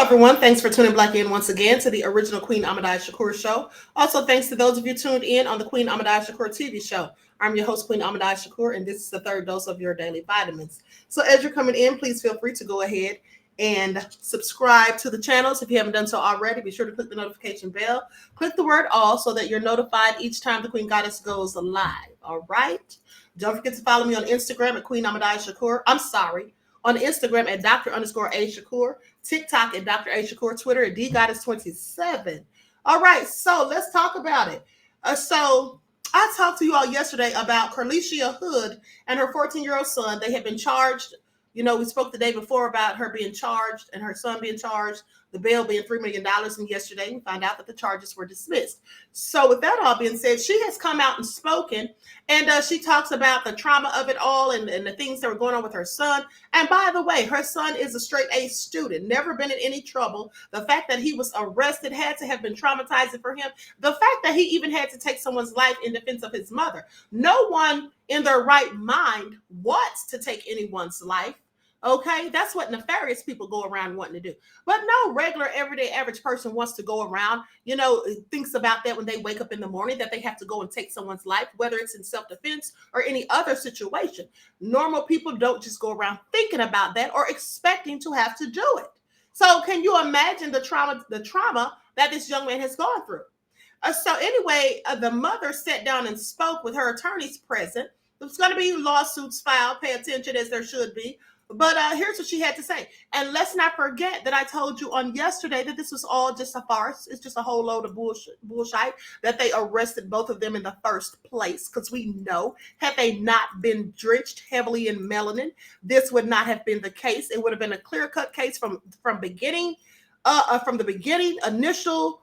everyone. Thanks for tuning back in once again to the original Queen Ahmadiyyah Shakur show. Also, thanks to those of you tuned in on the Queen Ahmadiyyah Shakur TV show. I'm your host, Queen Ahmadiyyah Shakur, and this is the third dose of your daily vitamins. So as you're coming in, please feel free to go ahead and subscribe to the channels. If you haven't done so already, be sure to click the notification bell. Click the word all so that you're notified each time the Queen Goddess goes live. All right? Don't forget to follow me on Instagram at Queen Ahmadiyyah Shakur. On Instagram at Dr._A Shakur, TikTok at Dr. A Shakur, Twitter at DGoddess27. All right, so let's talk about it. So I talked to you all yesterday about Carlsihia Hood and her 14-year-old son. They had been charged. You know, we spoke the day before about her being charged and her son being charged, the bail being $3 million. And yesterday we found out that the charges were dismissed. So with that all being said, she has come out and spoken, and she talks about the trauma of it all and the things that were going on with her son. And by the way, her son is a straight A student, never been in any trouble. The fact that he was arrested had to have been traumatizing for him. The fact that he even had to take someone's life in defense of his mother. No one in their right mind wants to take anyone's life. Okay, that's what nefarious people go around wanting to do. But no regular, everyday, average person wants to go around, thinks about that when they wake up in the morning, that they have to go and take someone's life, whether it's in self-defense or any other situation. Normal people don't just go around thinking about that or expecting to have to do it. So can you imagine the trauma that this young man has gone through? So anyway, the mother sat down and spoke with her attorneys present. There's going to be lawsuits filed. Pay attention, as there should be. But here's what she had to say. And let's not forget that I told you on yesterday that this was all just a farce. It's just a whole load of bullshit that they arrested both of them in the first place. Because we know, had they not been drenched heavily in melanin, this would not have been the case. It would have been a clear-cut case from the beginning, initial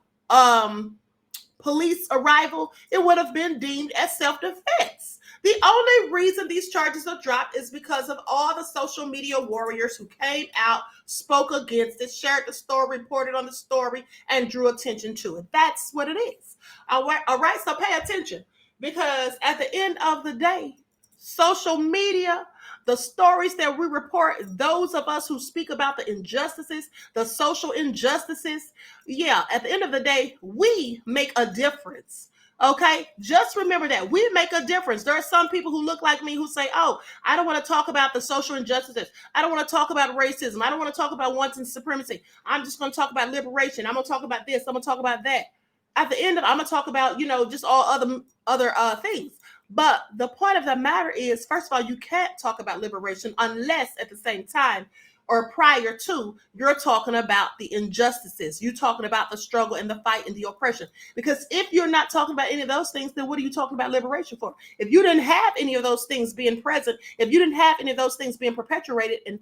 police arrival. It would have been deemed as self-defense. The only reason these charges are dropped is because of all the social media warriors who came out, spoke against it, shared the story, reported on the story, and drew attention to it. That's what it is. All right, so pay attention, because at the end of the day, social media, the stories that we report, those of us who speak about the injustices, the social injustices, at the end of the day, we make a difference. Okay, just remember that we make a difference. There are some people who look like me who say, oh, I don't want to talk about the social injustices. I don't want to talk about racism. I don't want to talk about wanton supremacy. I'm just going to talk about liberation. I'm going to talk about this. I'm going to talk about that. At the end of it, I'm going to talk about, just all other things. But the point of the matter is, first of all, you can't talk about liberation unless at the same time or prior to, you're talking about the injustices. You're talking about the struggle and the fight and the oppression. Because if you're not talking about any of those things, then what are you talking about liberation for? If you didn't have any of those things being present, if you didn't have any of those things being perpetuated and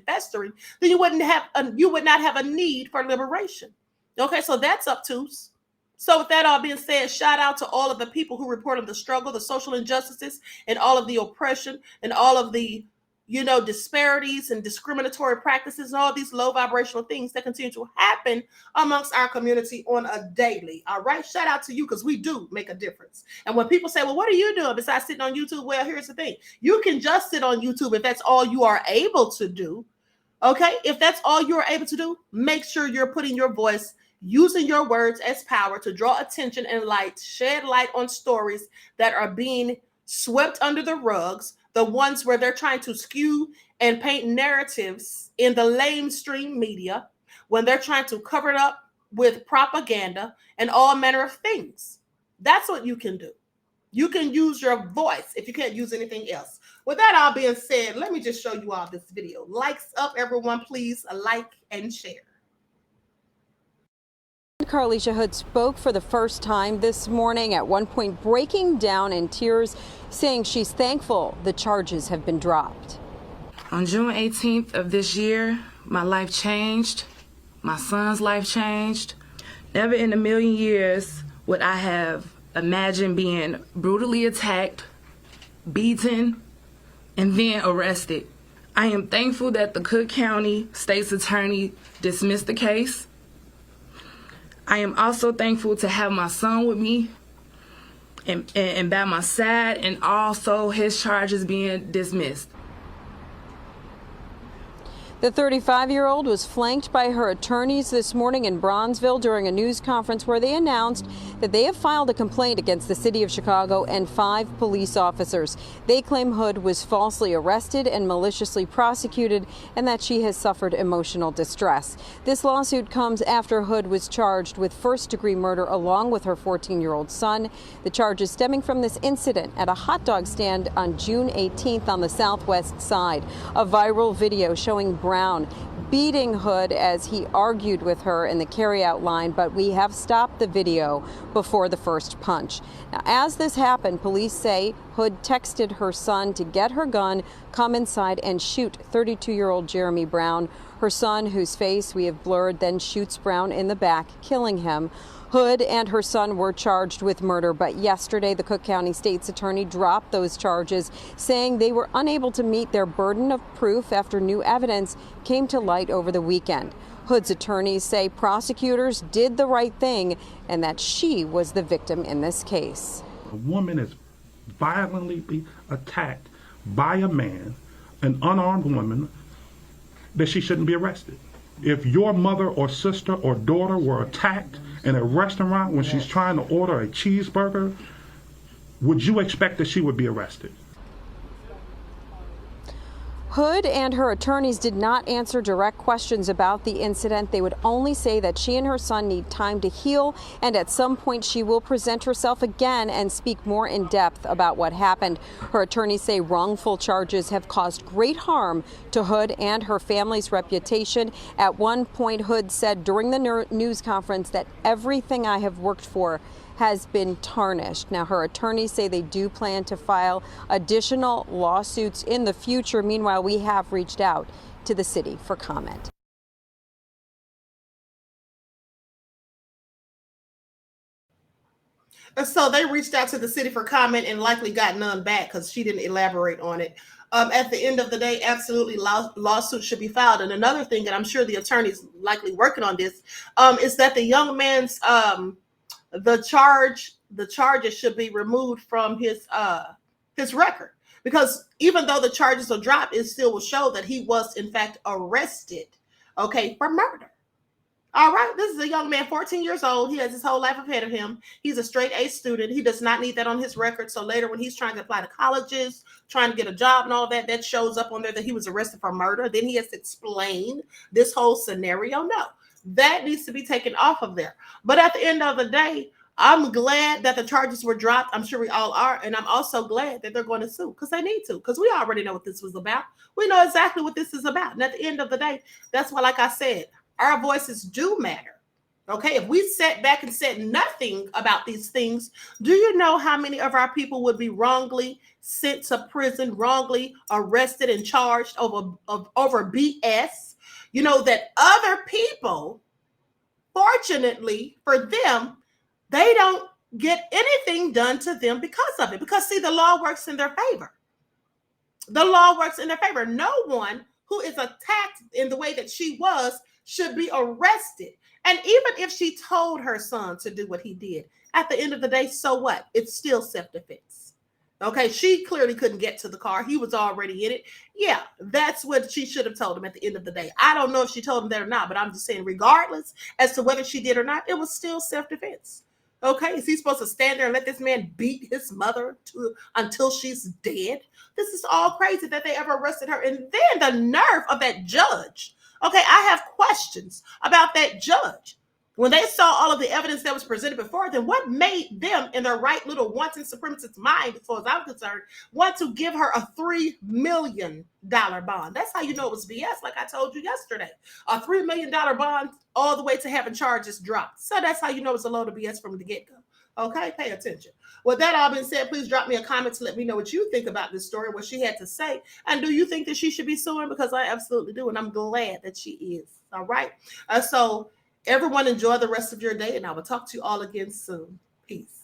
festering, then you would not have a need for liberation. Okay, so that's obtuse. So with that all being said, shout out to all of the people who reported the struggle, the social injustices, and all of the oppression, and all of the disparities and discriminatory practices and all these low vibrational things that continue to happen amongst our community on a daily. All right. Shout out to you, because we do make a difference. And when people say, well, what are you doing besides sitting on YouTube? Well, here's the thing. You can just sit on YouTube if that's all you are able to do. Okay. If that's all you're able to do, make sure you're putting your voice, using your words as power to draw attention and light, shed light on stories that are being swept under the rugs, the ones where they're trying to skew and paint narratives in the lamestream media, when they're trying to cover it up with propaganda and all manner of things. That's what you can do. You can use your voice if you can't use anything else. With that all being said, let me just show you all this video. Likes up, everyone, please. Like and share. Carlsihia Hood spoke for the first time this morning, at one point breaking down in tears, saying she's thankful the charges have been dropped. On June 18th of this year, my life changed. My son's life changed. Never in a million years would I have imagined being brutally attacked, beaten, and then arrested. I am thankful that the Cook County State's Attorney dismissed the case. I am also thankful to have my son with me and by my side, and also his charges being dismissed. The 35-year-old was flanked by her attorneys this morning in Bronzeville during a news conference where they announced that they have filed a complaint against the city of Chicago and 5 police officers. They claim Hood was falsely arrested and maliciously prosecuted and that she has suffered emotional distress. This lawsuit comes after Hood was charged with first-degree murder along with her 14-year-old son. The charges stemming from this incident at a hot dog stand on June 18th on the southwest side. A viral video showing Brown beating Hood as he argued with her in the carryout line, but we have stopped the video before the first punch. Now, as this happened, police say Hood texted her son to get her gun, come inside and shoot 32-year-old Jeremy Brown. Her son, whose face we have blurred, then shoots Brown in the back, killing him. Hood and her son were charged with murder, but yesterday the Cook County State's attorney dropped those charges, saying they were unable to meet their burden of proof after new evidence came to light over the weekend. Hood's attorneys say prosecutors did the right thing and that she was the victim in this case. A woman is violently attacked by a man, an unarmed woman, that she shouldn't be arrested. If your mother or sister or daughter were attacked in a restaurant when she's trying to order a cheeseburger, would you expect that she would be arrested? Hood and her attorneys did not answer direct questions about the incident. They would only say that she and her son need time to heal, and at some point she will present herself again and speak more in depth about what happened. Her attorneys say wrongful charges have caused great harm to Hood and her family's reputation. At one point, Hood said during the news conference that everything I have worked for has been tarnished. Now, her attorneys say they do plan to file additional lawsuits in the future. Meanwhile, we have reached out to the city for comment. So they reached out to the city for comment and likely got none back because she didn't elaborate on it. At the end of the day, absolutely lawsuits should be filed. And another thing, and I'm sure the attorney's likely working on this, is that the young man's the charges should be removed from his record, because even though the charges are dropped, it still will show that he was in fact arrested, okay, for murder. All right, this is a young man, 14 years old. He has his whole life ahead of him. He's a straight A student. He does not need that on his record. So later when he's trying to apply to colleges, trying to get a job and all that, that shows up on there that he was arrested for murder. Then he has to explain this whole scenario. No, that needs to be taken off of there. But at the end of the day, I'm glad that the charges were dropped. I'm sure we all are. And I'm also glad that they're going to sue, because they need to, because we already know what this was about. We know exactly what this is about. And at the end of the day, that's why, like I said, our voices do matter. Okay, if we sat back and said nothing about these things, do you know how many of our people would be wrongly sent to prison, wrongly arrested and charged over BS? You know, that other people, fortunately for them, they don't get anything done to them because of it. Because, see, the law works in their favor. The law works in their favor. No one who is attacked in the way that she was should be arrested. And even if she told her son to do what he did, at the end of the day, so what? It's still self-defense. Okay, she clearly couldn't get to the car. He was already in it. Yeah, that's what she should have told him at the end of the day. I don't know if she told him that or not, but I'm just saying, regardless as to whether she did or not, it was still self-defense. Okay, is he supposed to stand there and let this man beat his mother until she's dead? This is all crazy that they ever arrested her. And then the nerve of that judge. Okay, I have questions about that judge. When they saw all of the evidence that was presented before them, what made them, in their right little wanton supremacist mind, as far as I'm concerned, want to give her a $3 million bond? That's how you know it was BS, like I told you yesterday. A $3 million bond all the way to having charges dropped. So that's how you know it's a load of BS from the get-go. Okay, pay attention. With that all being said, please drop me a comment to let me know what you think about this story, what she had to say. And do you think that she should be suing? Because I absolutely do. And I'm glad that she is. All right. So everyone enjoy the rest of your day. And I will talk to you all again soon. Peace.